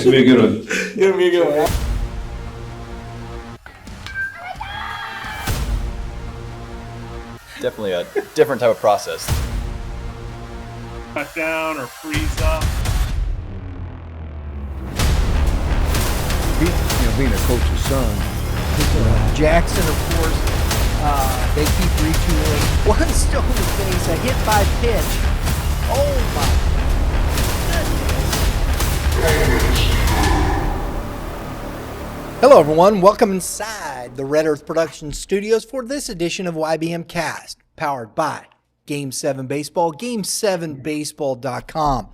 It's gonna be a good one. It's gonna be a good one. Definitely a different type of process. Cut down or freeze up. Being a coach's son. Jackson, of course, they keep retooling. One stolen base, a hit by pitch. Oh my goodness. Hello everyone, welcome inside the Red Earth Production Studios for this edition of YBMcast, powered by Game 7 Baseball, Game7Baseball.com.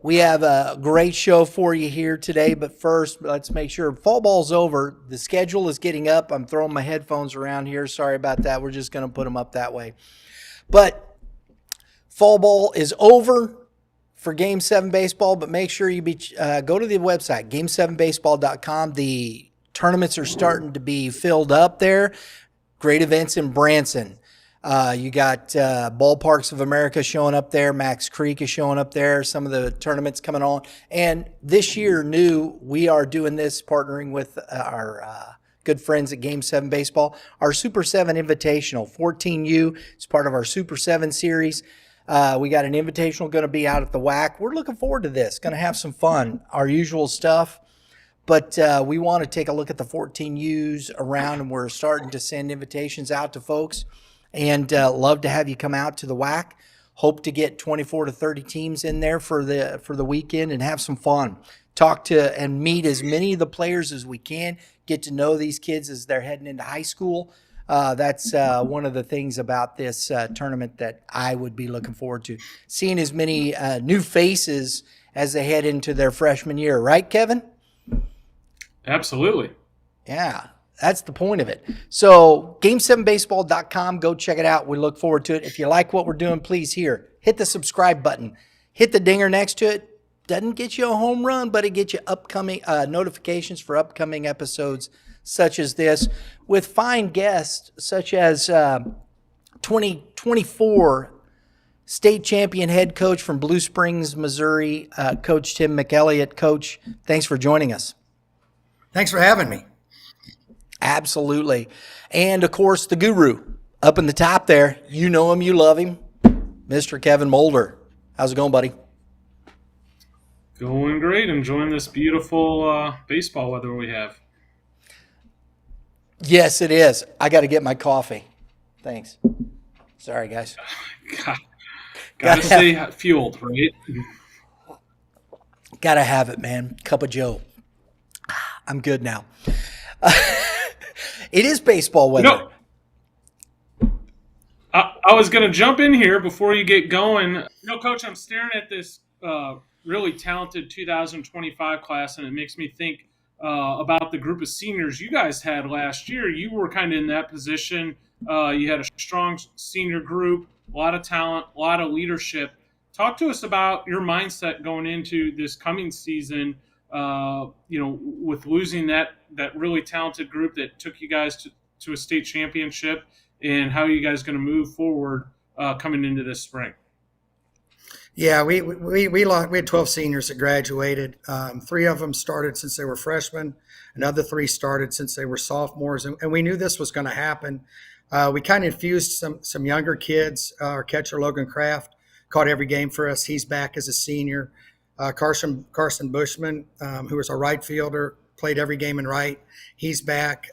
We have a great show for you here today, but first, let's make sure fall ball's over. The schedule is getting up. I'm throwing my headphones around here. Sorry about that. We're just going to put them up that way. But fall ball is over for Game 7 Baseball, but make sure you go to the website, Game7Baseball.com. The tournaments are starting to be filled up there. Great events in Branson. You got Ballparks of America showing up there. Max Creek is showing up there. Some of the tournaments coming on. And this year, we are doing this partnering with our good friends at Game 7 Baseball. Our Super 7 Invitational, 14U, is part of our Super 7 series. We got an invitational going to be out at the WAC. We're looking forward to this. Going to have some fun. Our usual stuff. But we want to take a look at the 14Us around, and we're starting to send invitations out to folks. And love to have you come out to the WAC. Hope to get 24 to 30 teams in there for the weekend and have some fun. Talk to and meet as many of the players as we can. Get to know these kids as they're heading into high school. That's one of the things about this tournament that I would be looking forward to. Seeing as many new faces as they head into their freshman year. Right, Kevin? Absolutely. Yeah. That's the point of it. So Game7Baseball.com, go check it out. We look forward to it. If you like what we're doing, please hit the subscribe button. Hit the dinger next to it. Doesn't get you a home run, but it gets you upcoming notifications for upcoming episodes such as this with fine guests such as 2024 state champion head coach from Blue Springs, Missouri, Coach Tim McElligott. Coach, thanks for joining us. Thanks for having me. Absolutely. And, of course, the guru up in the top there. You know him. You love him. Mr. Kevin Moulder. How's it going, buddy? Going great. Enjoying this beautiful baseball weather we have. Yes, it is. I got to get my coffee. Thanks. Sorry, guys. Got to stay fueled, right? Got to have it, man. Cup of Joe. I'm good now. It is baseball weather. I was going to jump in here before you get going. Coach, I'm staring at this really talented 2025 class, and it makes me think about the group of seniors you guys had last year. You were kind of in that position. You had a strong senior group, a lot of talent, a lot of leadership. Talk to us about your mindset going into this coming season. With losing that really talented group that took you guys to a state championship, and how are you guys going to move forward coming into this spring? Yeah, we had 12 seniors that graduated. 3 of them started since they were freshmen. Another 3 started since they were sophomores, and we knew this was going to happen. We kind of infused some younger kids. Our catcher, Logan Kraft, caught every game for us. He's back as a senior. Carson Bushman, who was our right fielder, played every game in right. He's back.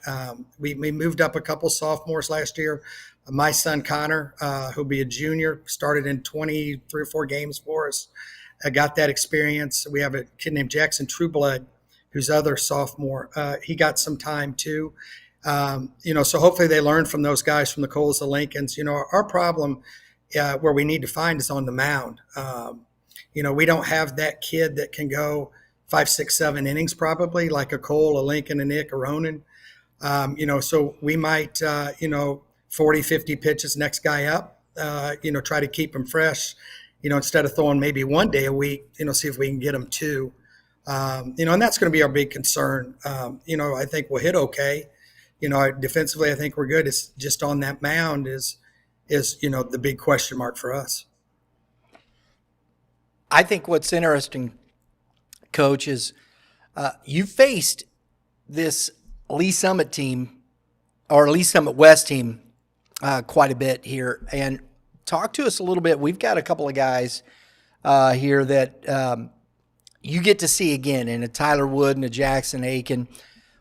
We moved up a couple sophomores last year. My son, Connor, who'll be a junior, started in 23 or 4 games for us. I got that experience. We have a kid named Jackson Trueblood, who's other sophomore. He got some time too. So hopefully they learn from those guys from the Coles, the Lincolns. Our problem where we need to find is on the mound. We don't have that kid that can go 5, 6, 7 innings probably, like a Cole, a Lincoln, a Nick, a Ronan. So we might, 40, 50 pitches next guy up, try to keep him fresh, instead of throwing maybe 1 day a week, see if we can get him 2. And that's going to be our big concern. I think we'll hit okay. Defensively, I think we're good. It's just on that mound is the big question mark for us. I think what's interesting, Coach, is You faced this Lee Summit team or Lee Summit West team quite a bit here, and talk to us a little bit. We've got a couple of guys here that you get to see again, in a Tyler Wood and a Jackson Aiken.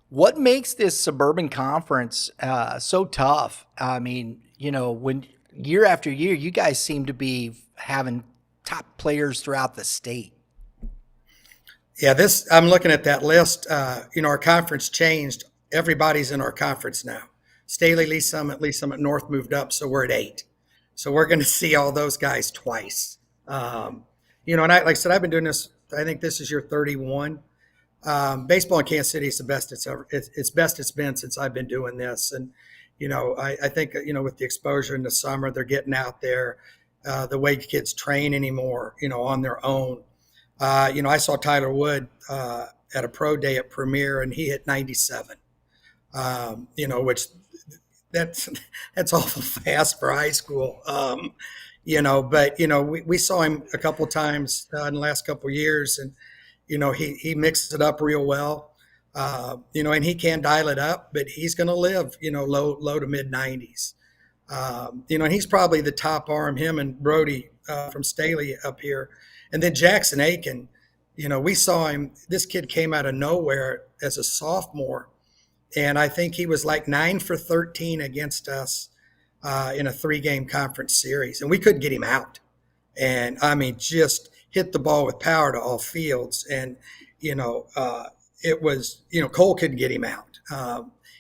What makes this Suburban Conference so tough? I mean, when year after year, you guys seem to be having top players throughout the state. Yeah, I'm looking at that list. Our conference changed. Everybody's in our conference now. Staley, Lee Summit North moved up, so we're at 8. So we're going to see all those guys twice. And like I said, I've been doing this. I think this is year 31. Baseball in Kansas City is the best it's best it's been since I've been doing this. And I think with the exposure in the summer, they're getting out there. The way kids train anymore, on their own. I saw Tyler Wood at a pro day at Premier, and he hit 97. Which that's awful fast for high school. But we saw him a couple of times in the last couple of years, and he mixes it up real well. And he can dial it up, but he's going to live low to mid 90s. And he's probably the top arm, him and Brody from Staley up here. And then Jackson Aiken, we saw him. This kid came out of nowhere as a sophomore, and I think he was like 9 for 13 against us in a 3-game conference series, and we couldn't get him out. And I mean, just hit the ball with power to all fields. And it was Cole couldn't get him out.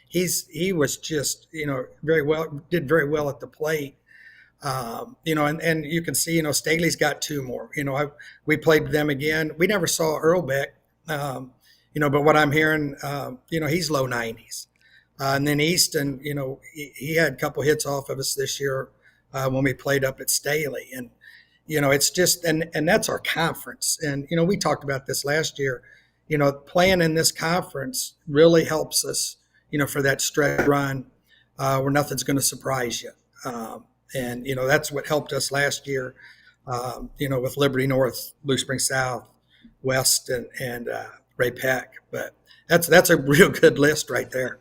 He was just did very well at the plate. And you can see, Staley's got 2 more. We played them again. We never saw Earlbeck, but what I'm hearing, he's low 90s. And then Easton, he had a couple hits off of us this year when we played up at Staley. And, it's just, and that's our conference. And, we talked about this last year, playing in this conference really helps us, for that stretch run where nothing's going to surprise you. And, that's what helped us last year, with Liberty North, Blue Springs South, West, and Ray Peck. But that's a real good list right there.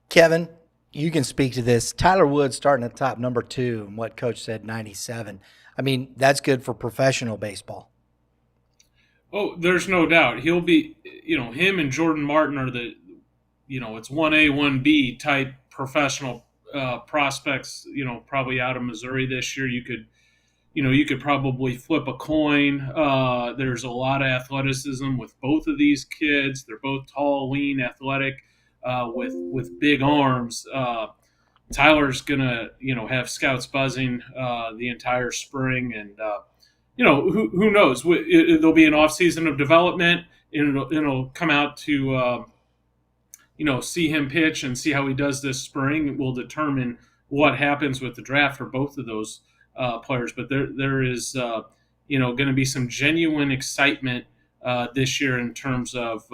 Kevin, you can speak to this. Tyler Wood starting at the top, number 2, and what Coach said, 97. I mean, that's good for professional baseball. Oh, there's no doubt. He'll be, him and Jordan Martin are the, it's 1A, 1B type professional prospects, probably out of Missouri this year. You could probably flip a coin. There's a lot of athleticism with both of these kids. They're both tall, lean, athletic, with big arms. Tyler's gonna, have scouts buzzing the entire spring, and who knows? There'll be an off season of development, and it'll come out to see him pitch and see how he does this spring. It will determine what happens with the draft for both of those players. But there is going to be some genuine excitement this year in terms of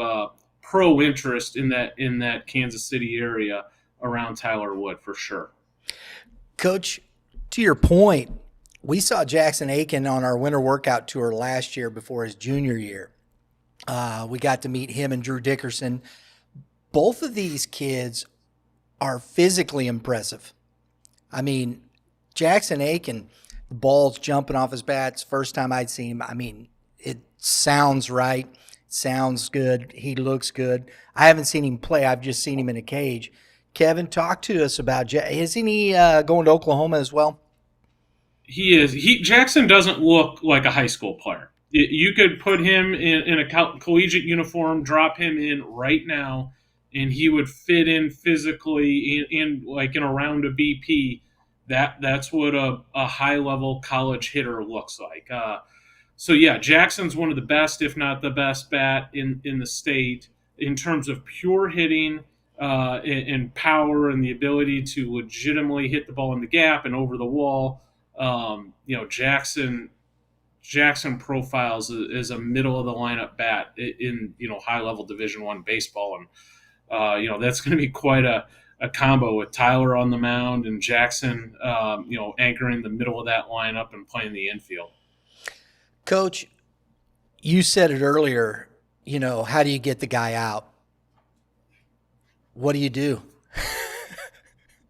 pro interest in that Kansas City area around Tyler Wood for sure. Coach, to your point, we saw Jackson Aiken on our winter workout tour last year before his junior year. We got to meet him and Drew Dickerson. Both of these kids are physically impressive. I mean, Jackson Aiken, the ball's jumping off his bats. First time I'd seen him, I mean, it sounds right. Sounds good. He looks good. I haven't seen him play. I've just seen him in a cage. Kevin, talk to us about isn't he going to Oklahoma as well? He is. Jackson doesn't look like a high school player. You could put him in a collegiate uniform, drop him in right now, and he would fit in physically in a round of BP. That's what a high level college hitter looks like. So yeah, Jackson's one of the best, if not the best bat in the state in terms of pure hitting and power and the ability to legitimately hit the ball in the gap and over the wall. Jackson profiles as a middle of the lineup bat in high level Division I baseball, and that's going to be quite a combo with Tyler on the mound and Jackson anchoring the middle of that lineup and playing the infield. Coach, you said it earlier, how do you get the guy out? What do you do?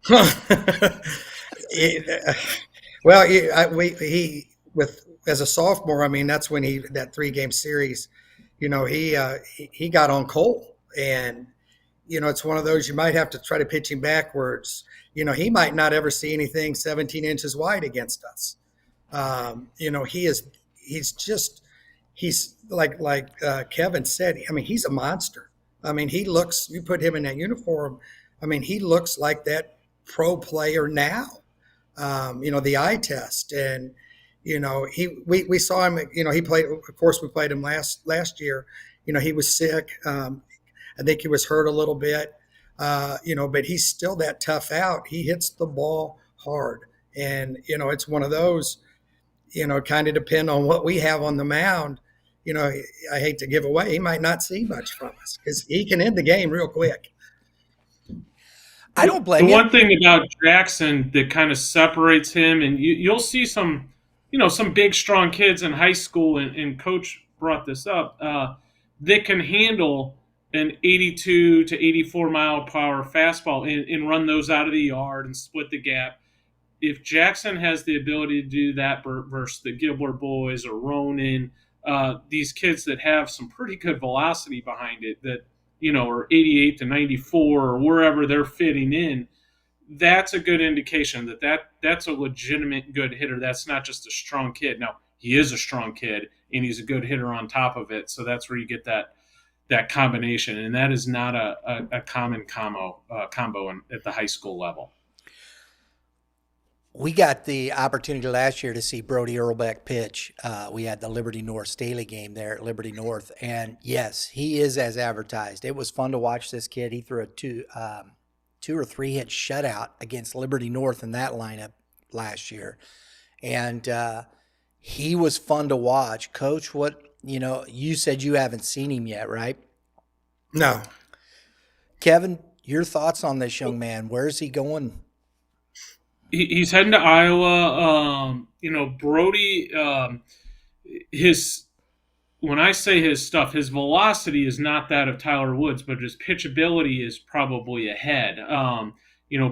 Well, as a sophomore, I mean, that's when that 3-game series, he got on Cole, and it's one of those you might have to try to pitch him backwards. He might not ever see anything 17 inches wide against us. He's like Kevin said. I mean, he's a monster. I mean, you put him in that uniform. I mean, he looks like that pro player now. The eye test, and we saw him. He played. Of course, we played him last year. He was sick. I think he was hurt a little bit. But he's still that tough out. He hits the ball hard, and it's one of those. Kind of depend on what we have on the mound. I hate to give away. He might not see much from us because he can end the game real quick. I don't blame the you. one thing about Jackson that kind of separates him, and you'll see some big, strong kids in high school, and Coach brought this up, that can handle an 82 to 84 mile per hour fastball and run those out of the yard and split the gap. If Jackson has the ability to do that versus the Gilbert boys or Ronan, these kids that have some pretty good velocity behind it that, or 88 to 94 or wherever they're fitting in, that's a good indication that's a legitimate good hitter. That's not just a strong kid. Now, he is a strong kid, and he's a good hitter on top of it. So that's where you get that combination, and that is not a common combo at the high school level. We got the opportunity last year to see Brody Earlbeck pitch. We had the Liberty North Staley game there at Liberty North, and yes, he is as advertised. It was fun to watch this kid. He threw a two or three hit shutout against Liberty North in that lineup last year, and he was fun to watch. Coach, you said you haven't seen him yet, right? No. Kevin, your thoughts on this young man? Where is he going? He's heading to Iowa. Brody, when I say his stuff, his velocity is not that of Tyler Woods, but his pitchability is probably ahead.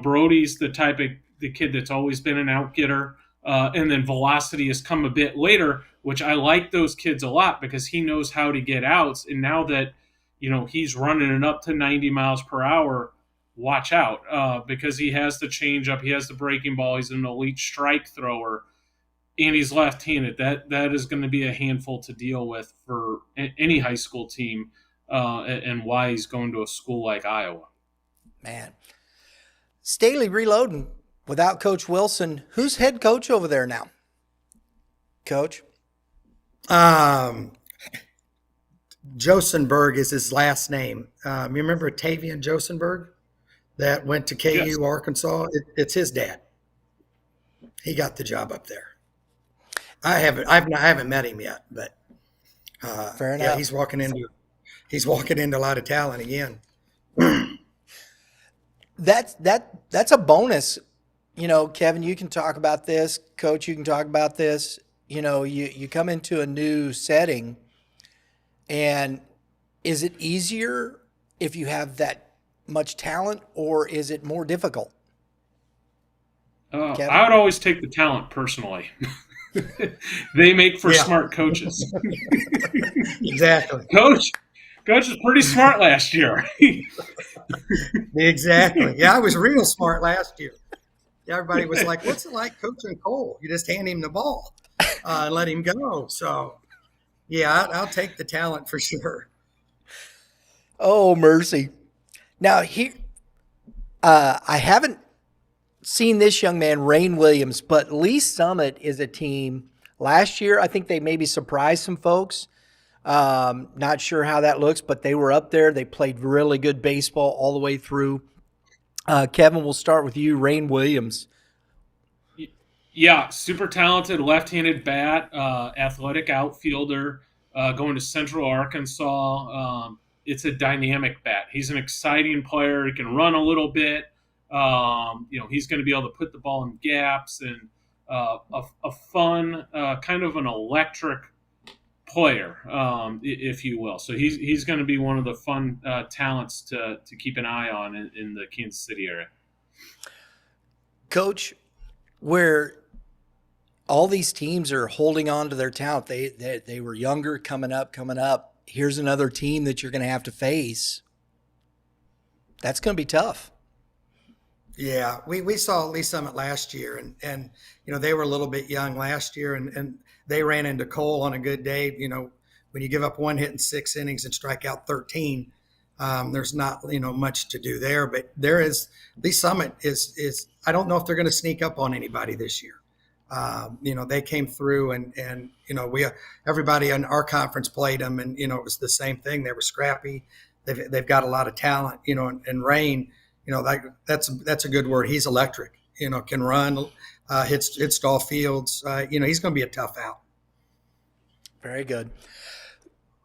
Brody's the type of the kid that's always been an out-getter, and then velocity has come a bit later, which I like those kids a lot because he knows how to get outs. And now that, he's running it up to 90 miles per hour, watch out because he has the changeup, he has the breaking ball, he's an elite strike thrower, and he's left-handed. That is going to be a handful to deal with for any high school team, and why he's going to a school like Iowa. Man, Staley reloading without Coach Wilson. Who's head coach over there now? Coach? Josenberg is his last name. You remember Tavian Josenberg that went to KU, yes. Arkansas? It's his dad. He got the job up there. I haven't met him yet, but fair enough. Yeah, he's walking into a lot of talent again. That's a bonus. Kevin, you can talk about this. Coach, you can talk about this. You come into a new setting, and is it easier if you have that much talent, or is it more difficult? I would always take the talent personally. They make for smart coaches. Exactly. Coach was pretty smart last year. Exactly. Yeah, I was real smart last year. Everybody was like, what's it like coaching Cole? You just hand him the ball and let him go. So, yeah, I'll take the talent for sure. Oh, mercy. Now, I haven't seen this young man, Rain Williams, but Lee Summit is a team. Last year, I think they maybe surprised some folks. Not sure how that looks, but they were up there. They played really good baseball all the way through. Kevin, we'll start with you. Rain Williams. Yeah, super talented left-handed bat, athletic outfielder, going to Central Arkansas. It's a dynamic bat. He's an exciting player. He can run a little bit. He's going to be able to put the ball in gaps, and a fun, kind of an electric player, if you will. So he's going to be one of the fun talents to keep an eye on in the Kansas City area. Coach, where all these teams are holding on to their talent, they were younger coming up. Here's another team that you're going to have to face. That's going to be tough. Yeah, we saw Lee Summit last year, and they were a little bit young last year, and they ran into Cole on a good day. When you give up 1 hit in 6 innings and strike out 13, there's not much to do there. But there is Lee Summit is I don't know if they're going to sneak up on anybody this year. They came through and everybody in our conference played them, and it was the same thing. They were scrappy. They've got a lot of talent. And Rain. That's a good word. He's electric. Can run, hits all fields. He's going to be a tough out. Very good.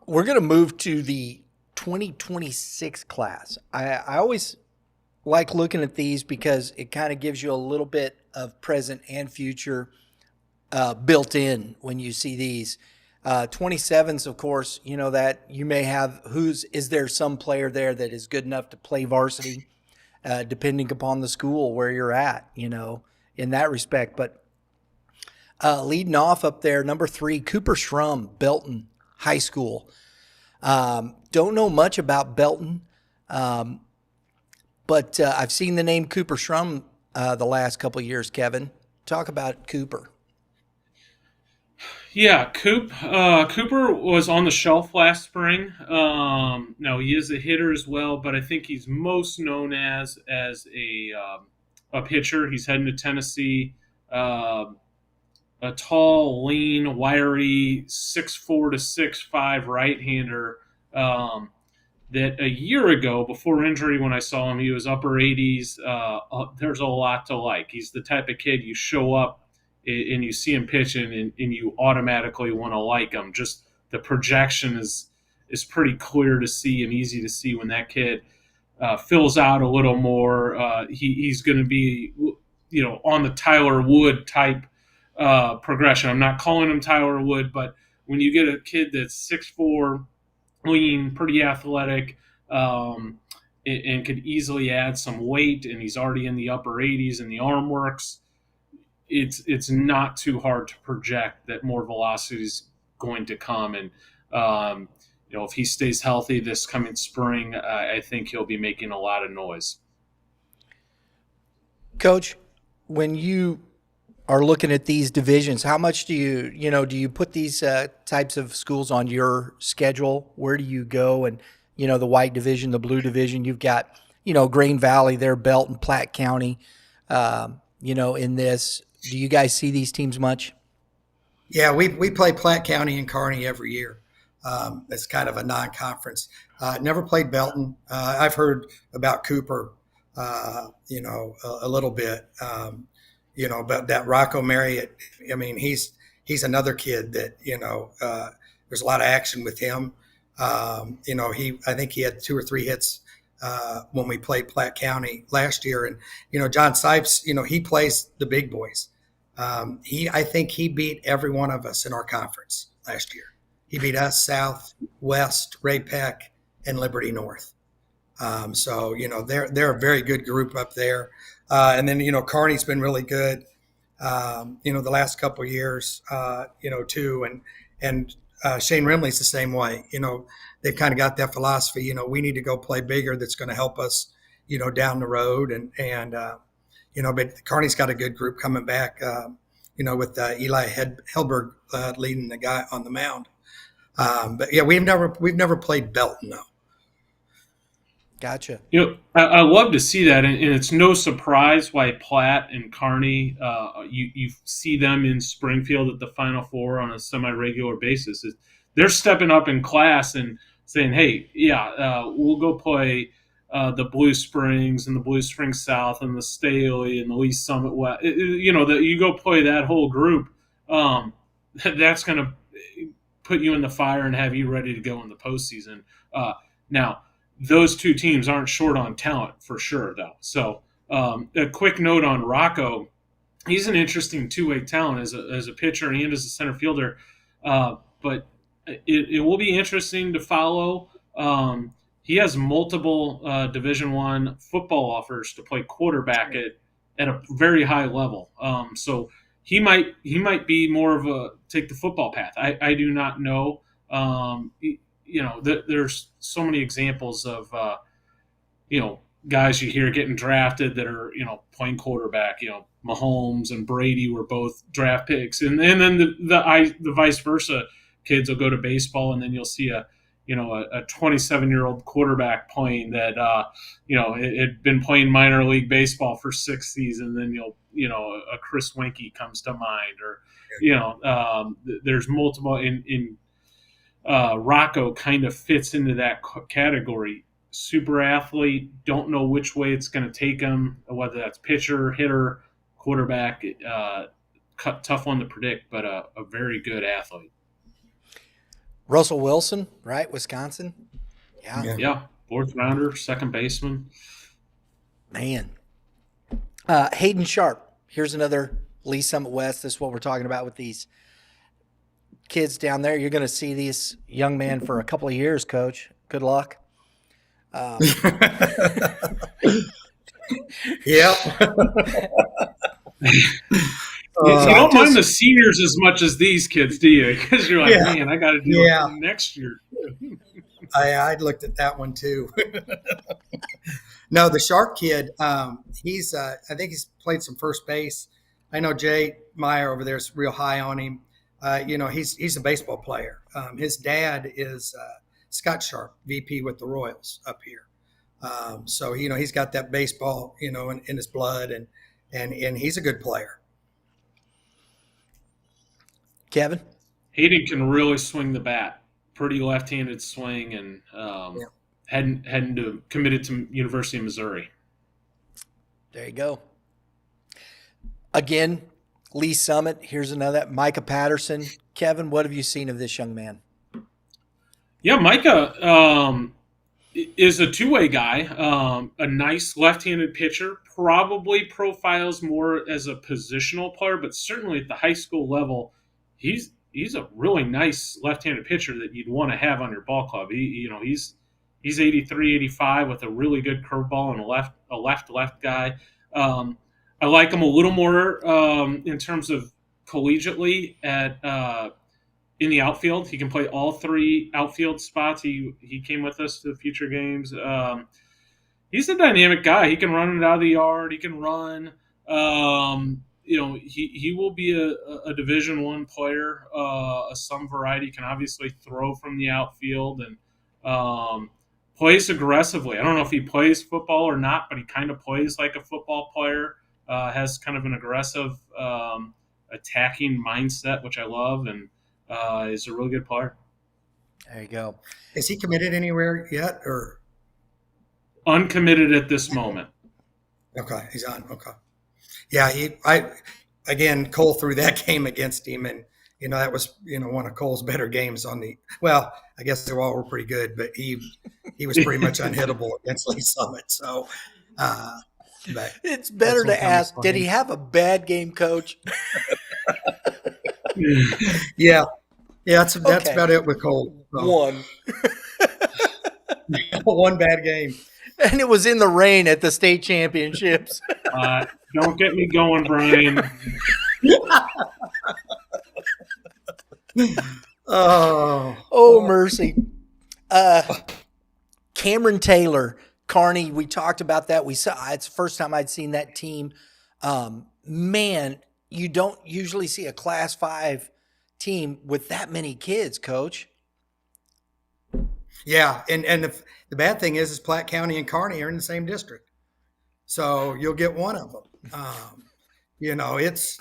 We're going to move to the 2026 class. I always like looking at these because it kind of gives you a little bit of present and future built in when you see these. 27s, of course, that you may have is there some player there that is good enough to play varsity? Depending upon the school where you're at, in that respect. But leading off up there, number 3, Cooper Schrum, Belton High School. Don't know much about Belton, but I've seen the name Cooper Schrum the last couple of years, Kevin. Talk about Cooper. Yeah, Cooper was on the shelf last spring. Now he is a hitter as well, but I think he's most known as a pitcher. He's heading to Tennessee. A tall, lean, wiry, 6'4" to 6'5" right-hander. That a year ago, before injury, when I saw him, he was upper 80s. There's a lot to like. He's the type of kid you show up and you see him pitching, and you automatically want to like him. Just the projection is pretty clear to see and easy to see when that kid fills out a little more. He's going to be, on the Tyler Wood type progression. I'm not calling him Tyler Wood, but when you get a kid that's 6'4", lean, pretty athletic, and could easily add some weight, and he's already in the upper 80s and the arm works, it's not too hard to project that more velocity is going to come. And, if he stays healthy this coming spring, I think he'll be making a lot of noise. Coach, when you are looking at these divisions, how much do you put these types of schools on your schedule? Where do you go? And, the white division, the blue division, you've got, Green Valley there, Belton, Platte County, in this. Do you guys see these teams much? Yeah, we play Platte County and Kearney every year. It's kind of a non-conference. Never played Belton. I've heard about Cooper, a little bit. But that Rocco Marriott, he's another kid that, there's a lot of action with him. I think he had 2 or 3 hits when we played Platte County last year. And, John Sipes, he plays the big boys. I think he beat every one of us in our conference last year. He beat us, South, West, Ray Peck, and Liberty North. They're a very good group up there. And then, Kearney's been really good, the last couple of years, too. And Shane Rimley's the same way. They've kind of got that philosophy, we need to go play bigger. That's going to help us, down the road. But Kearney's got a good group coming back, with Eli Helberg leading the guy on the mound. But yeah, we've never played Belton though. Gotcha. I love to see that, and it's no surprise why Platte and Kearney, you see them in Springfield at the Final Four on a semi-regular basis. They're stepping up in class and saying, "Hey, we'll go play the Blue Springs and the Blue Springs South and the Staley and the Lee Summit West." You go play that whole group. That's going to put you in the fire and have you ready to go in the postseason. Now, those two teams aren't short on talent for sure, though. So a quick note on Rocco. He's an interesting two-way talent as a pitcher and as a center fielder. But it will be interesting to follow. He has multiple Division I football offers to play quarterback at a very high level. So he might be more of a take the football path. I do not know. There's so many examples of guys you hear getting drafted that are playing quarterback. Mahomes and Brady were both draft picks, and then the vice versa. Kids will go to baseball, and then you'll see a 27-year-old quarterback playing that had been playing minor league baseball for 6 seasons. And then a Chris Winkie comes to mind, or there's multiple. In Rocco kind of fits into that category. Super athlete, don't know which way it's going to take him, whether that's pitcher, hitter, quarterback. Tough one to predict, but a very good athlete. Russell Wilson, right? Wisconsin. Yeah. 4th rounder, second baseman. Man. Hayden Sharp. Here's another Lee Summit West. This is what we're talking about with these kids down there. You're going to see these young men for a couple of years, Coach. Good luck. Yeah. You don't mind the seniors as much as these kids, do you? Because you're like, man, I got to do it next year. I looked at that one too. No, the Sharp kid, he's I think he's played some first base. I know Jay Meyer over there is real high on him. He's a baseball player. His dad is Scott Sharp, VP with the Royals up here. So he's got that baseball in his blood, and he's a good player. Kevin? Hayden can really swing the bat. Pretty left-handed swing, and committed to University of Missouri. There you go. Again, Lee Summit. Here's another. Micah Patterson. Kevin, what have you seen of this young man? Yeah, Micah is a two-way guy. A nice left-handed pitcher. Probably profiles more as a positional player, but certainly at the high school level, he's a really nice left-handed pitcher that you'd want to have on your ball club. He's 83, 85 with a really good curveball and a left guy. I like him a little more in terms of collegiately in the outfield. He can play all 3 outfield spots. He came with us to the future games. He's a dynamic guy. He can run it out of the yard. He can run. He will be a Division I player of some variety. Can obviously throw from the outfield and plays aggressively. I don't know if he plays football or not, but he kind of plays like a football player. Has kind of an aggressive attacking mindset, which I love, and is a really good player. There you go. Is he committed anywhere yet, or uncommitted at this moment? Okay, he's on. Okay. Yeah, Cole threw that game against him, and that was one of Cole's better games on the. Well, I guess they all were pretty good, but he was pretty much unhittable against Lee Summit. So, it's better to ask, did he have a bad game, Coach? Yeah, that's about it with Cole. So. One. One bad game. And it was in the rain at the state championships. Don't get me going, Brian. Oh, mercy. Cameron Taylor, Kearney, we talked about that. We saw it's the first time I'd seen that team. Man, you don't usually see a Class 5 team with that many kids, Coach. Yeah, and the bad thing is Platte County and Kearney are in the same district, so you'll get one of them. It's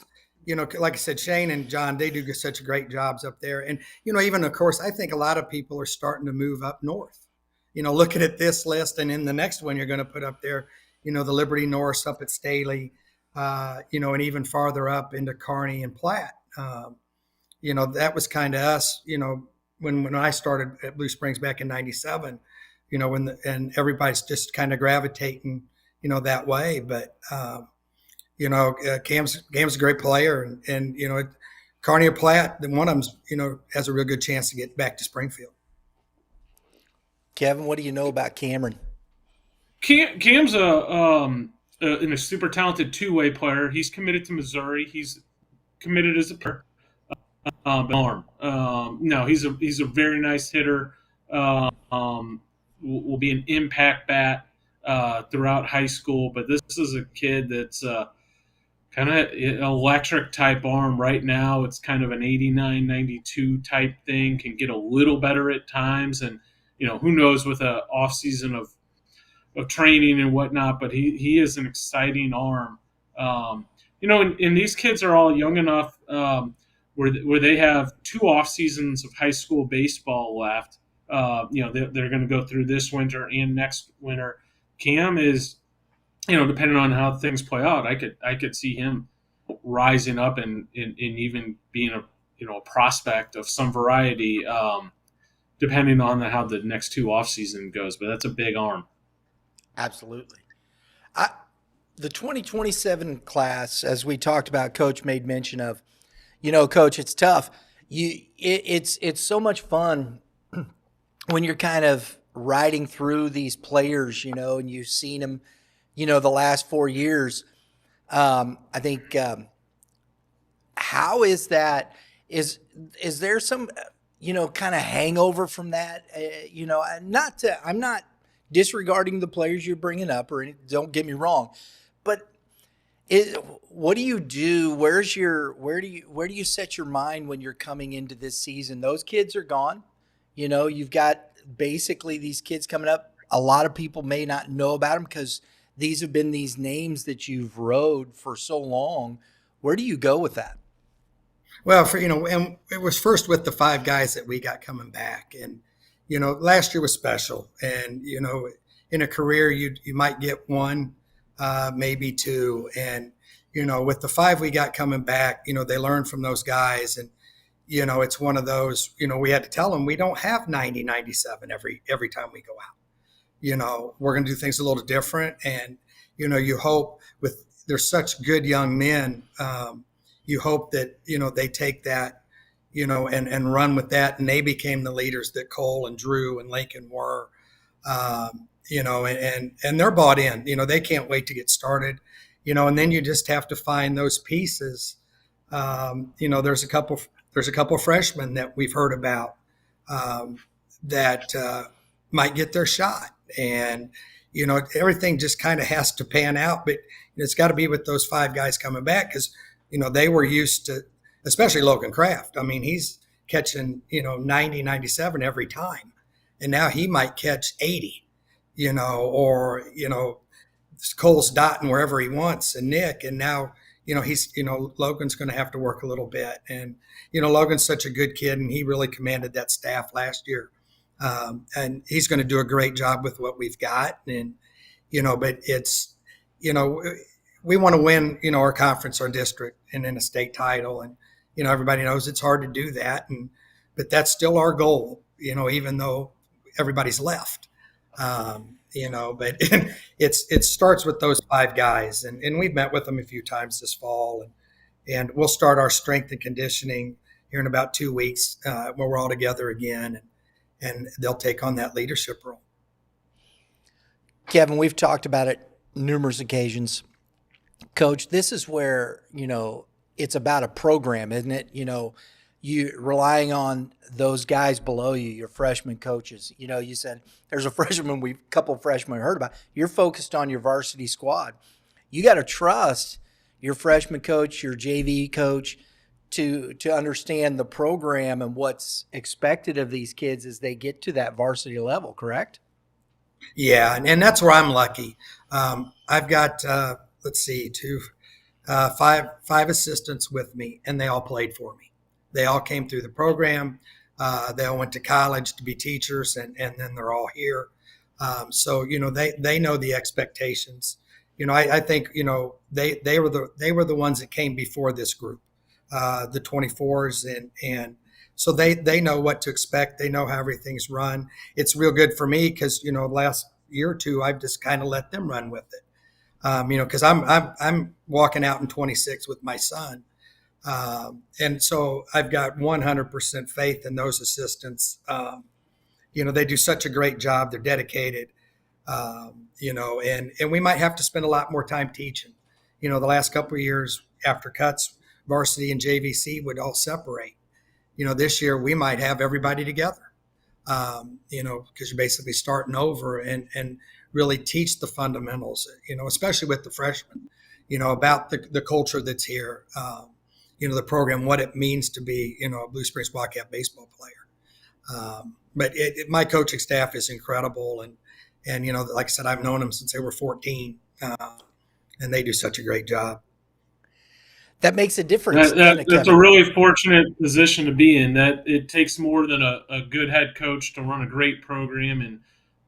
like I said, Shane and John, they do such great jobs up there, and even of course, I think a lot of people are starting to move up north. Looking at this list, and in the next one you're going to put up there, the Liberty Norse up at Staley, and even farther up into Kearney and Platte. That was kind of us, when I started at Blue Springs back in '97, and everybody's just kind of gravitating, that way. But, Cam's a great player, and Kearney or Platt, then one of them's, has a real good chance to get back to Springfield. Kevin, what do you know about Cameron? Cam's a super talented two-way player. He's committed to Missouri. He's committed as a player. Arm. No, he's a very nice hitter. Will be an impact bat throughout high school. But this is a kid that's kind of electric type arm right now. It's kind of an 89, 92 type thing. Can get a little better at times, and who knows with an off season of training and whatnot. But he is an exciting arm. And these kids are all young enough where they have 2 off seasons of high school baseball left. They're going to go through this winter and next winter. Cam is, depending on how things play out, I could see him rising up and even being a prospect of some variety, depending on how the next 2 off season goes. But that's a big arm. Absolutely. The 2027 class, as we talked about, Coach made mention of, Coach, it's tough. It's so much fun when you're kind of riding through these players, and you've seen them, the last 4 years. I think, how is that? Is there some, kind of hangover from that? I'm not disregarding the players you're bringing up, or don't get me wrong, but what do you do? Where do you set your mind when you're coming into this season? Those kids are gone. You've got basically these kids coming up. A lot of people may not know about them because these have been these names that you've rode for so long. Where do you go with that? Well, and it was first with the 5 guys that we got coming back, and last year was special. And in a career, you might get 1, maybe 2, and with the 5 we got coming back, they learned from those guys, and it's one of those. We had to tell them we don't have 90, 97 every time we go out. We're going to do things a little different, and you hope there's such good young men. You hope that they take that, and run with that, and they became the leaders that Cole and Drew and Lincoln were. And they're bought in. They can't wait to get started. And then you just have to find those pieces. There's a couple freshmen that we've heard about that might get their shot, and everything just kind of has to pan out. But it's got to be with those 5 guys coming back, because they were used to, especially Logan Kraft. I mean, he's catching 90, 97 every time, and now he might catch 80. Or Cole's dotting wherever he wants, and Nick, and now he's Logan's going to have to work a little bit, and Logan's such a good kid, and he really commanded that staff last year, and he's going to do a great job with what we've got, and but it's we want to win our conference, our district, and then a state title, and everybody knows it's hard to do that, but that's still our goal, even though everybody's left. But it starts with those 5 guys, and we've met with them a few times this fall, and we'll start our strength and conditioning here in about 2 weeks, where we're all together again, and they'll take on that leadership role. Kevin, we've talked about it numerous occasions. Coach, this is where, it's about a program, isn't it? You relying on those guys below you, your freshman coaches. You said there's a couple of freshmen we heard about. You're focused on your varsity squad. You got to trust your freshman coach, your JV coach, to understand the program and what's expected of these kids as they get to that varsity level, correct? Yeah, and that's where I'm lucky. I've got, five assistants with me, and they all played for me. They all came through the program. They all went to college to be teachers, and then they're all here. So they know the expectations. I think they were the ones that came before this group, the 24s, and so they know what to expect. They know how everything's run. It's real good for me because the last year or two I've just kind of let them run with it. Because I'm walking out in 26 with my son. And so I've got 100% faith in those assistants. They do such a great job. They're dedicated, and we might have to spend a lot more time teaching. The last couple of years after cuts, varsity and JVC would all separate. This year we might have everybody together, because you're basically starting over and really teach the fundamentals, especially with the freshmen, about the culture that's here, the program, what it means to be, a Blue Springs Wildcat baseball player. But my coaching staff is incredible. And like I said, I've known them since they were 14, and they do such a great job. That makes a difference. That's a really fortunate position to be in. That it takes more than a good head coach to run a great program and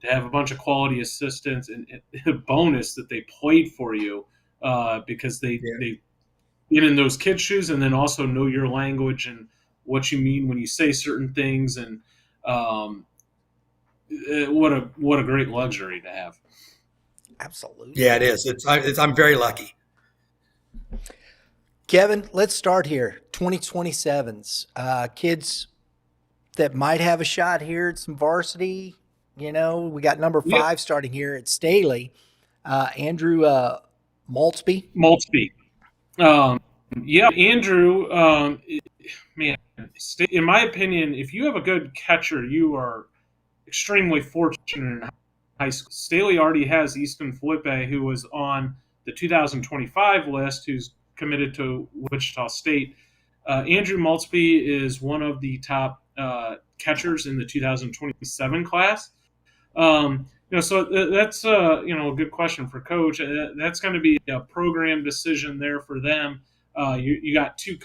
to have a bunch of quality assistants, and a bonus that they played for you because they get in those kids' shoes and then also know your language and what you mean when you say certain things. And what a great luxury to have. Absolutely. Yeah, it is. I'm very lucky. Kevin, let's start here. 2027s, kids that might have a shot here at some varsity. We got number 5 starting here at Staley, Andrew Maltzby. Andrew. Man, in my opinion, if you have a good catcher, you are extremely fortunate in high school. Staley already has Easton Felipe, who was on the 2025 list, who's committed to Wichita State. Andrew Maltzby is one of the top catchers in the 2027 class. So that's a good question for Coach. That's going to be a program decision there for them. You got two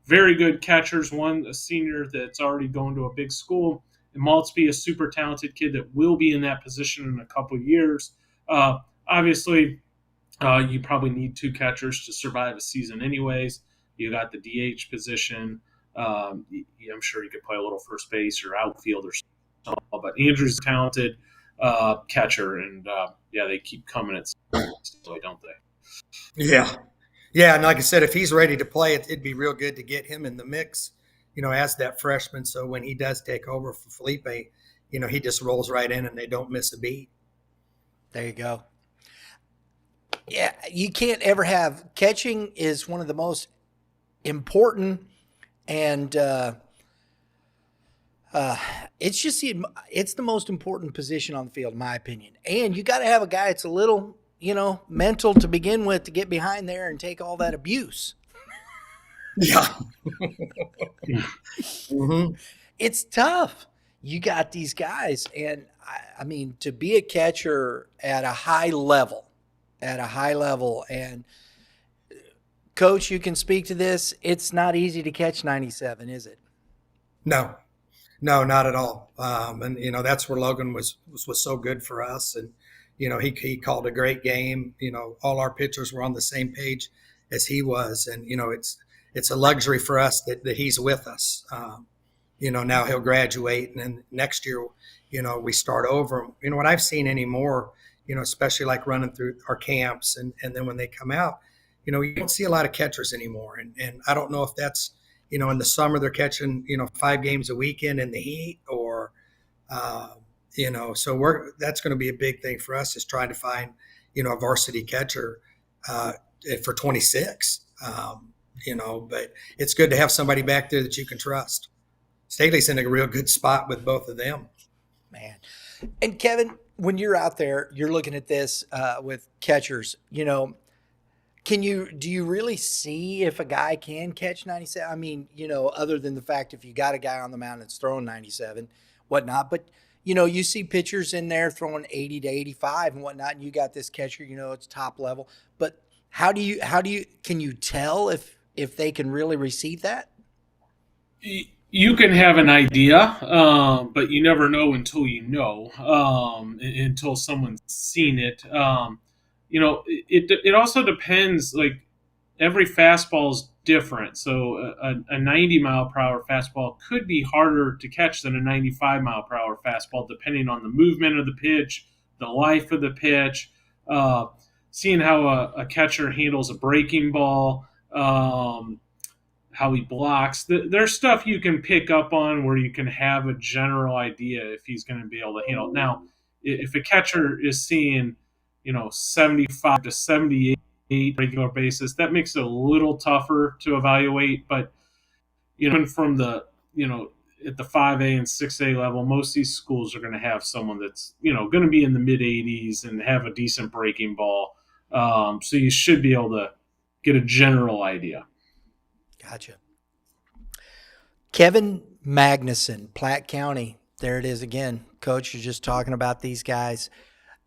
very good catchers. One a senior that's already going to a big school, and Maltzby, a super talented kid that will be in that position in a couple of years. Obviously. You probably need 2 catchers to survive a season anyways. You got the DH position. I'm sure you could play a little first base or outfield or something. But Andrew's a talented catcher, and they keep coming at Staley, don't they? Yeah. And like I said, if he's ready to play, it'd be real good to get him in the mix, as that freshman. So when he does take over for Felipe, he just rolls right in and they don't miss a beat. There you go. Yeah, you can't ever have – catching is one of the most important, and it's the most important position on the field, in my opinion. And you got to have a guy that's a little, mental to begin with to get behind there and take all that abuse. Yeah. Mm-hmm. It's tough. You got these guys, and I mean, to be a catcher at a high level, and Coach, you can speak to this. It's not easy to catch 97, is it? No, not at all. And that's where Logan was so good for us. And he called a great game. All our pitchers were on the same page as he was. And it's a luxury for us that he's with us. Now he'll graduate, and then next year, we start over. What I've seen anymore, especially like running through our camps, and then when they come out, you don't see a lot of catchers anymore. And I don't know if that's, in the summer they're catching, 5 games a weekend in the heat, or, so that's going to be a big thing for us, is trying to find, a varsity catcher for 26, but it's good to have somebody back there that you can trust. Staley's in a real good spot with both of them. Man. And Kevin, when you're out there, you're looking at this with catchers, do you really see if a guy can catch 97? I mean, other than the fact if you got a guy on the mound that's throwing 97, whatnot, but you see pitchers in there throwing 80 to 85 and whatnot, and you got this catcher, it's top level. But can you tell if they can really receive that? You can have an idea, but you never know until until someone's seen it. It also depends. Like, every fastball is different. So a 90-mile-per-hour fastball could be harder to catch than a 95-mile-per-hour fastball, depending on the movement of the pitch, the life of the pitch, seeing how a catcher handles a breaking ball. how he blocks. There's stuff you can pick up on where you can have a general idea if he's going to be able to handle it. Now, if a catcher is seeing, 75 to 78 regular basis, that makes it a little tougher to evaluate. But, even from the, at the 5A and 6A level, most of these schools are going to have someone that's, going to be in the mid 80s and have a decent breaking ball. So you should be able to get a general idea. Gotcha. Kevin Magnuson, Platte County. There it is again. Coach, you're just talking about these guys.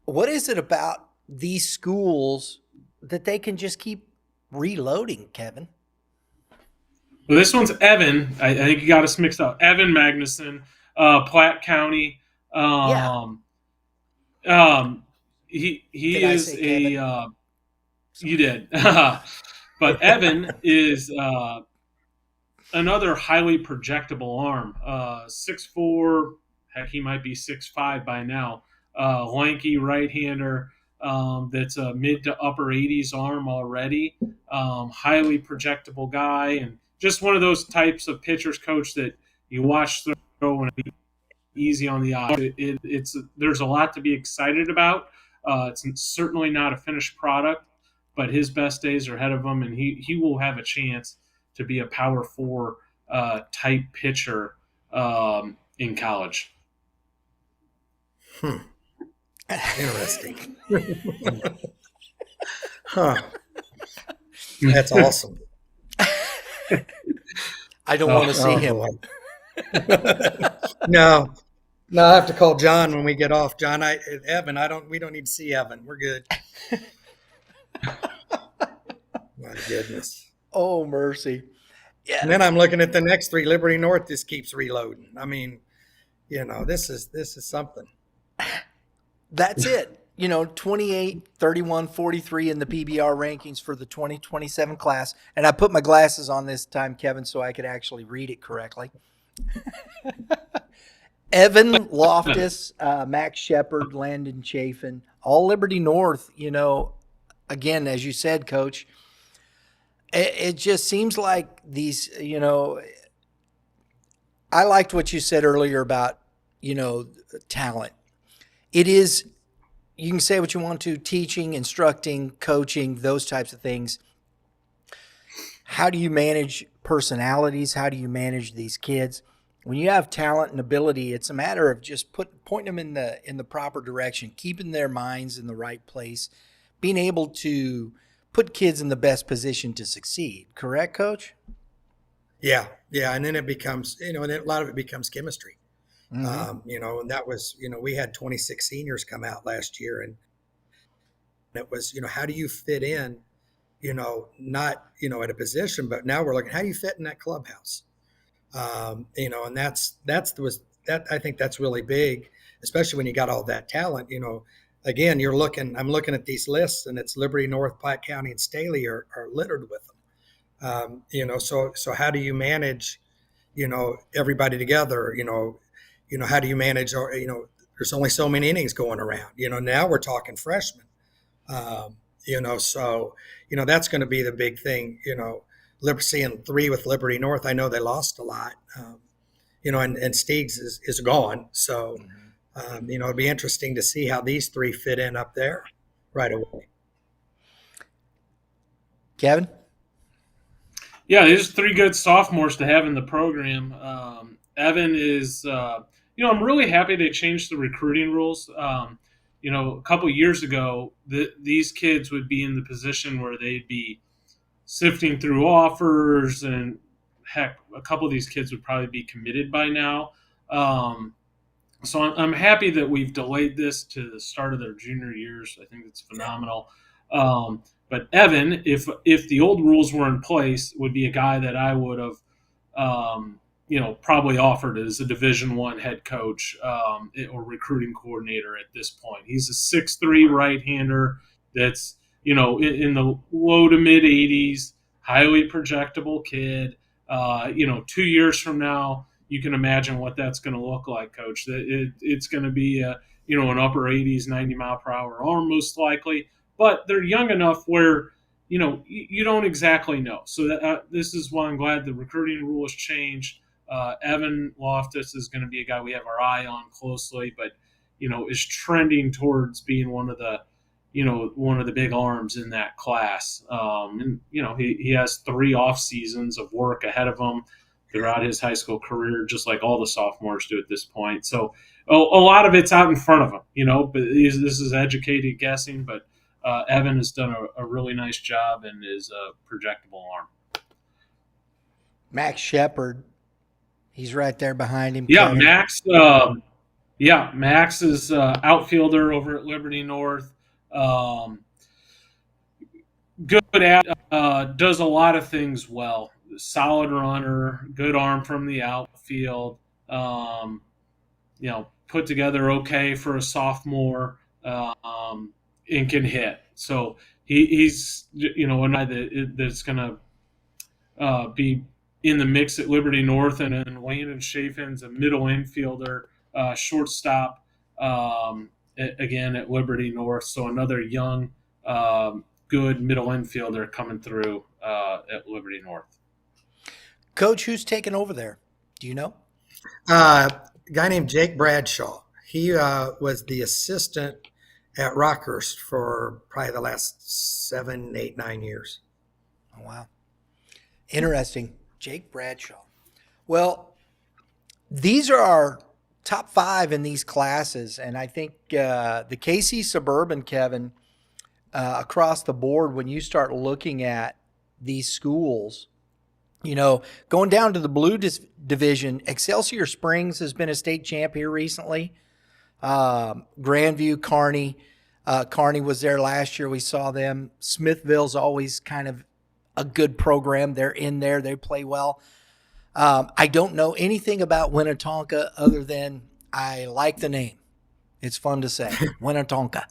What is it about these schools that they can just keep reloading, Kevin? Well, this one's Evan. I think you got us mixed up. Evan Magnuson, Platte County. He is a you did. But Evan is another highly projectable arm. 6'4", heck, he might be 6'5" by now. Lanky right-hander that's a mid to upper 80s arm already. Highly projectable guy, and just one of those types of pitchers, Coach, that you watch throw and be easy on the eye. There's a lot to be excited about. It's certainly not a finished product, but his best days are ahead of him, and he will have a chance to be a Power 4 type pitcher in college. Interesting. Huh. That's awesome. I don't want to see him. No, I have to call John when we get off. John, Evan, we don't need to see Evan. We're good. My goodness. Oh, mercy. Yeah. And then I'm looking at the next three. Liberty North just keeps reloading. I mean, this is something. That's it. 28, 31, 43 in the PBR rankings for the 2027 class. And I put my glasses on this time, Kevin, so I could actually read it correctly. Evan Loftus, Max Shepard, Landon Chafin, all Liberty North. Again, as you said, Coach, it just seems like these, I liked what you said earlier about, talent. It is, you can say what you want to, teaching, instructing, coaching, those types of things. How do you manage personalities? How do you manage these kids? When you have talent and ability, it's a matter of just pointing them in the proper direction, keeping their minds in the right place, being able to put kids in the best position to succeed. Correct, Coach? Yeah. And then it becomes, and a lot of it becomes chemistry. Mm-hmm. And that was, we had 26 seniors come out last year, and it was, how do you fit in, not, at a position, but now we're looking, how do you fit in that clubhouse? And I think that's really big, especially when you got all that talent. Again, I'm looking at these lists, and it's Liberty North, Platte County, and Staley are littered with them. So how do you manage, everybody together? How do you manage, there's only so many innings going around, now we're talking freshmen, so that's going to be the big thing, seeing 3 with Liberty North. I know they lost a lot, and Steegs is gone. So, it'll be interesting to see how these 3 fit in up there right away. Kevin? Yeah, there's 3 good sophomores to have in the program. Evan is, I'm really happy they changed the recruiting rules. A couple of years ago, these kids would be in the position where they'd be sifting through offers, and heck, a couple of these kids would probably be committed by now. So I'm happy that we've delayed this to the start of their junior years. I think it's phenomenal. But Evan, if the old rules were in place, would be a guy that I would have, probably offered as a Division I head coach or recruiting coordinator at this point. He's a 6'3" right-hander that's, in the low to mid 80s, highly projectable kid. 2 years from now, you can imagine what that's going to look like, Coach. It's going to be an upper 80s, 90 mile per hour arm most likely. But they're young enough where, you don't exactly know. So this is why I'm glad the recruiting rule has changed. Evan Loftus is going to be a guy we have our eye on closely, but is trending towards being one of the big arms in that class. And he has 3 off seasons of work ahead of him throughout his high school career, just like all the sophomores do at this point. So a lot of it's out in front of him, but this is educated guessing, but Evan has done a really nice job and is a projectable arm. Max Shepard, he's right there behind him. Yeah, Kevin. Max. Max is outfielder over at Liberty North. Good at, does a lot of things well. Solid runner, good arm from the outfield. Put together okay for a sophomore. And can hit. So he's a guy that's going to be in the mix at Liberty North, and then Landon Chafin's a middle infielder, shortstop, again at Liberty North. So another young, good middle infielder coming through at Liberty North. Coach, who's taking over there? Do you know? A guy named Jake Bradshaw. He was the assistant at Rockhurst for probably the last 7, 8, 9 years. Oh, wow. Interesting. Jake Bradshaw. Well, these are our top 5 in these classes, and I think the KC Suburban, Kevin, across the board, when you start looking at these schools, going down to the blue division, Excelsior Springs has been a state champ here recently. Grandview, Kearney. Kearney was there last year. We saw them. Smithville's always kind of a good program. They're in there. They play well. I don't know anything about Winnetonka other than I like the name. It's fun to say. Winnetonka.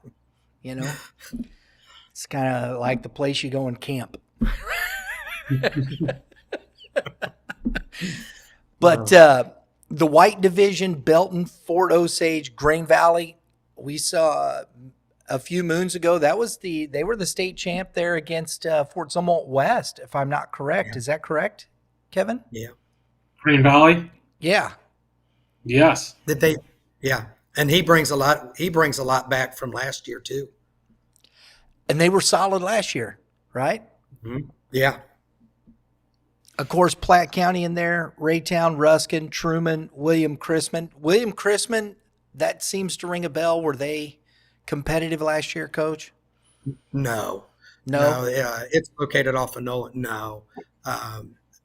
It's kind of like the place you go and camp. But the white division, Belton, Fort Osage, Grain Valley, we saw a few moons ago. They were the state champ there against Fort Zumwalt West, if I'm not correct. Yeah. Is that correct, Kevin? Yeah. Grain Valley? Yeah. Yes. Yeah. And he brings a lot back from last year too. And they were solid last year, right? Mm-hmm. Yeah. Of course, Platte County in there, Raytown, Ruskin, Truman, William Chrisman. William Chrisman, that seems to ring a bell. Were they competitive last year, Coach? No. Yeah, it's located off of Nolan. No.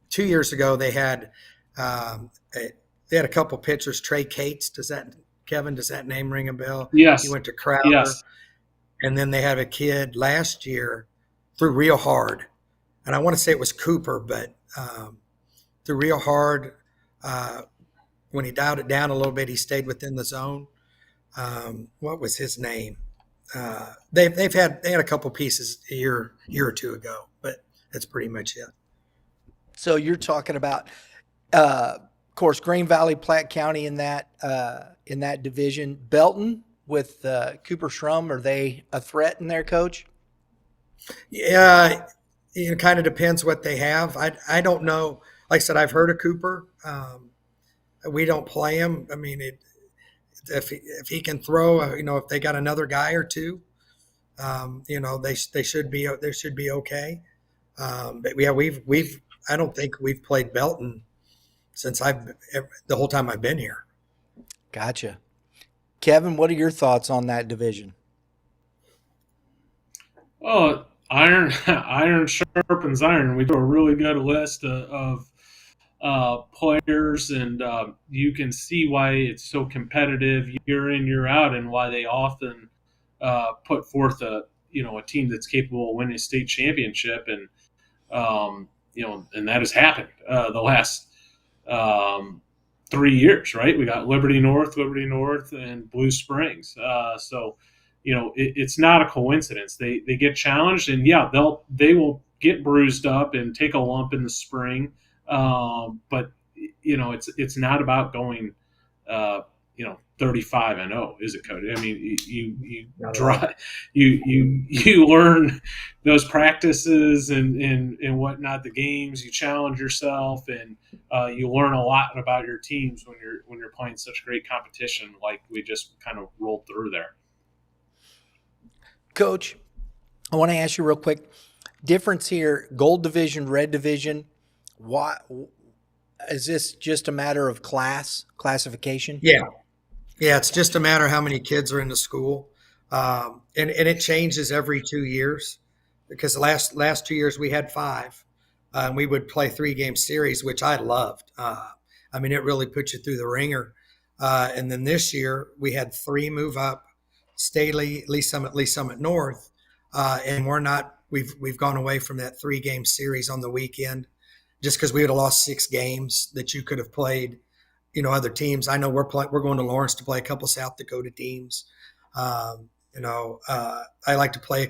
2 years ago, they had a couple pitchers. Trey Cates, does that name ring a bell? Yes. He went to Crowder. Yes. And then they had a kid last year threw real hard. And I want to say it was Cooper, but threw real hard. When he dialed it down a little bit, he stayed within the zone. What was his name? They had a couple pieces a year or two ago, but that's pretty much it. So you're talking about, of course, Grain Valley, Platte County in that division. Belton with Cooper Schrum, are they a threat in there, Coach? Yeah, it kind of depends what they have. I don't know. Like I said, I've heard of Cooper. We don't play him. I mean, if he can throw, if they got another guy or two, they should be okay. But yeah, I don't think we've played Belton since the whole time I've been here. Gotcha. Kevin, what are your thoughts on that division? Oh, iron sharpens iron. We do a really good list of players, and you can see why it's so competitive year in, year out, and why they often put forth a team that's capable of winning a state championship, and and that has happened the last 3 years, right? We got Liberty North, and Blue Springs. So it's not a coincidence. They get challenged, and yeah, they will get bruised up and take a lump in the spring. But it's not about going 35-0, is it, Coach? I mean, you Not at draw, you learn those practices and whatnot, the games. You challenge yourself, and you learn a lot about your teams when you're playing such great competition, like we just kind of rolled through there. Coach, I want to ask you real quick. Difference here: Gold Division, Red Division. Why is this just a matter of classification? Yeah. Yeah, it's just a matter of how many kids are in the school. And it changes every 2 years, because the last 2 years we had 5. We would play 3-game series, which I loved. I mean, it really put you through the ringer. And then this year we had 3 move up: Staley, Lee Summit North. And we've gone away from that 3-game series on the weekend, just because we would have lost 6 games that you could have played, other teams. I know we're going to Lawrence to play a couple South Dakota teams. I like to play,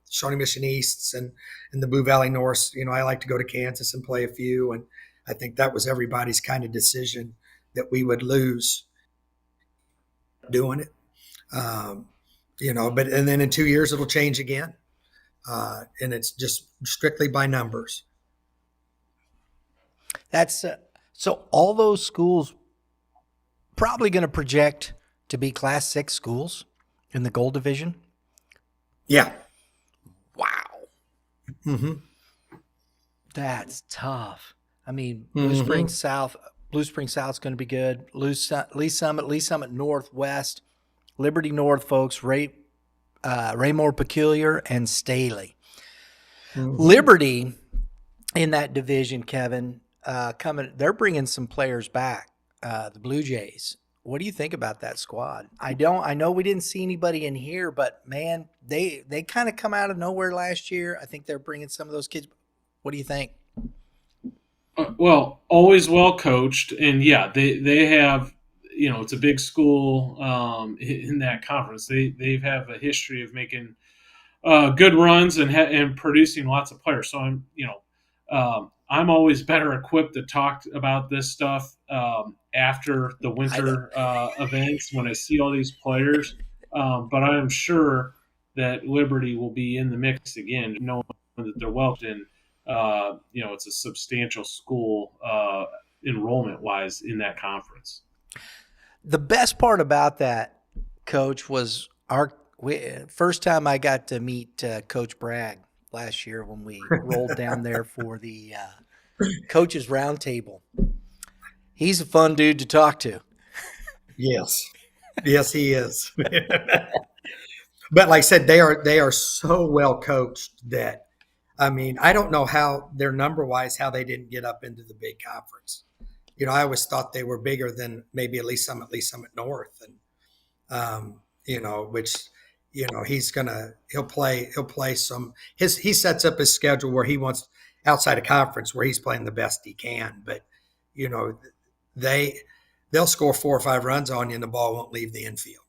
Shawnee Mission Easts and the Blue Valley Norths. I like to go to Kansas and play a few. And I think that was everybody's kind of decision, that we would lose doing it. But then in 2 years it'll change again. And it's just strictly by numbers. That's so all those schools probably going to project to be Class 6 schools in the Gold Division. Yeah. Wow. Mm-hmm. That's tough. I mean, Blue Spring South's going to be good. Lee Summit Northwest, Liberty North, folks, Raymore Peculiar, and Staley. Mm-hmm. Liberty in that division, Kevin, they're bringing some players back, the Blue Jays. What do you think about that squad? I know we didn't see anybody in here, but man, they kind of come out of nowhere last year. I think they're bringing some of those kids. What do you think? Well, always well coached, and yeah, they have, it's a big school in that conference. They have a history of making good runs and producing lots of players. So I'm always better equipped to talk about this stuff after the winter events, when I see all these players. But I am sure that Liberty will be in the mix again, knowing that they're well in. It's a substantial school enrollment-wise in that conference. The best part about that, Coach, was first time I got to meet Coach Bragg last year when we rolled down there for the coaches roundtable. He's a fun dude to talk to. Yes, he is. But like I said, they are so well coached that, I mean, I don't know how they're number-wise, how they didn't get up into the big conference. I always thought they were bigger than maybe at Lee Summit North, and which he'll play some. He sets up his schedule where he wants, outside of conference, where he's playing the best he can. But they'll score 4 or 5 runs on you, and the ball won't leave the infield.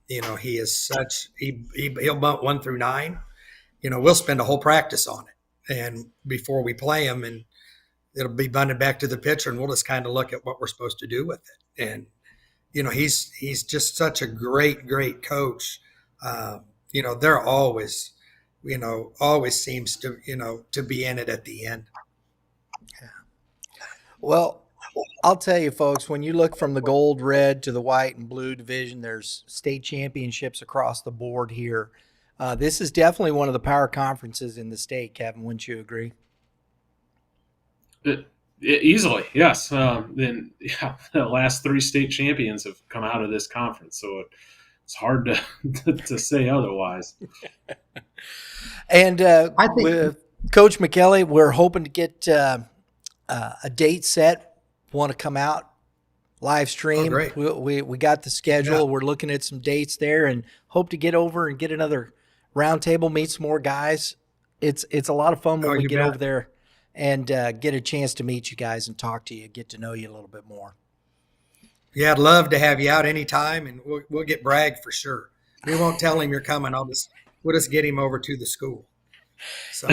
He is he'll bunt 1 through 9. We'll spend a whole practice on it, and before we play him, and it'll be bunted back to the pitcher, and we'll just kind of look at what we're supposed to do with it. And he's just such a great coach. They're always seems to be in it at the end. Well, I'll tell you, folks, when you look from the gold, red to the white and blue division, there's state championships across the board here. This is definitely one of the power conferences in the state, Kevin. Wouldn't you agree? Easily, yes. The last 3 state champions have come out of this conference, so it's hard to say otherwise. And I think with Coach McElligott, we're hoping to get a date set. Want to come out live stream? Oh, great. We got the schedule. Yeah. We're looking at some dates there, and hope to get over and get another roundtable, meet some more guys. It's a lot of fun when we get over there and get a chance to meet you guys and talk to you, get to know you a little bit more. Yeah, I'd love to have you out anytime, and we'll get Bragg for sure. We won't tell him you're coming. We'll just get him over to the school. So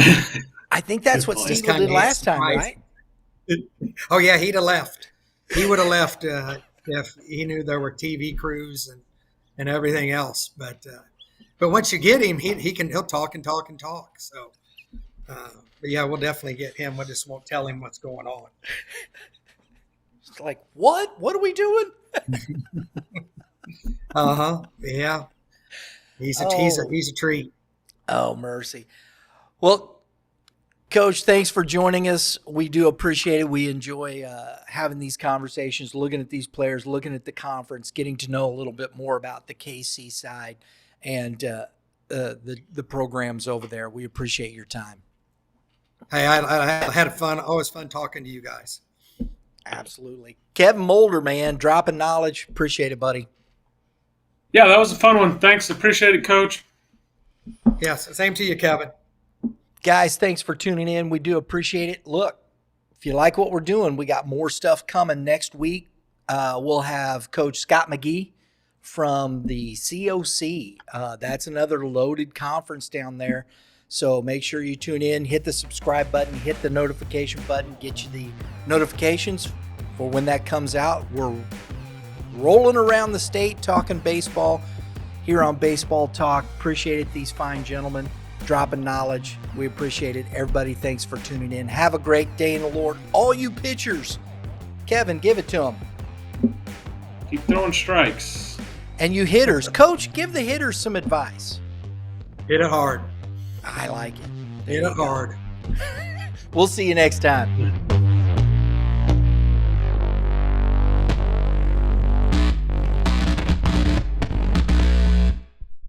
I think that's what Steve did last time, right? Oh yeah, he'd have left. He would have left. if he knew there were TV crews and everything else. But once you get him, he'll talk and talk and talk. So, but yeah, we'll definitely get him. We just won't tell him what's going on. It's like, what? What are we doing? Yeah. He's a treat. Oh, mercy. Well, Coach, thanks for joining us. We do appreciate it. We enjoy having these conversations, looking at these players, looking at the conference, getting to know a little bit more about the KC side and the programs over there. We appreciate your time. Hey, I had fun. Always fun talking to you guys. Absolutely. Kevin Moulder, man, dropping knowledge. Appreciate it, buddy. Yeah, that was a fun one. Thanks. Appreciate it, Coach. Yes, same to you, Kevin. Guys, thanks for tuning in. We do appreciate it. Look, if you like what we're doing, we got more stuff coming next week. We'll have Coach Scott McGee from the COC. That's another loaded conference down there. So make sure you tune in, hit the subscribe button, hit the notification button, get you the notifications for when that comes out. We're rolling around the state talking baseball here on Baseball Talk. Appreciate it, these fine gentlemen dropping knowledge. We appreciate it. Everybody, thanks for tuning in. Have a great day in the Lord. All you pitchers, Kevin, give it to them. Keep throwing strikes. And you hitters, Coach, give the hitters some advice. Hit it hard. I like it. Hit it hard. We'll see you next time.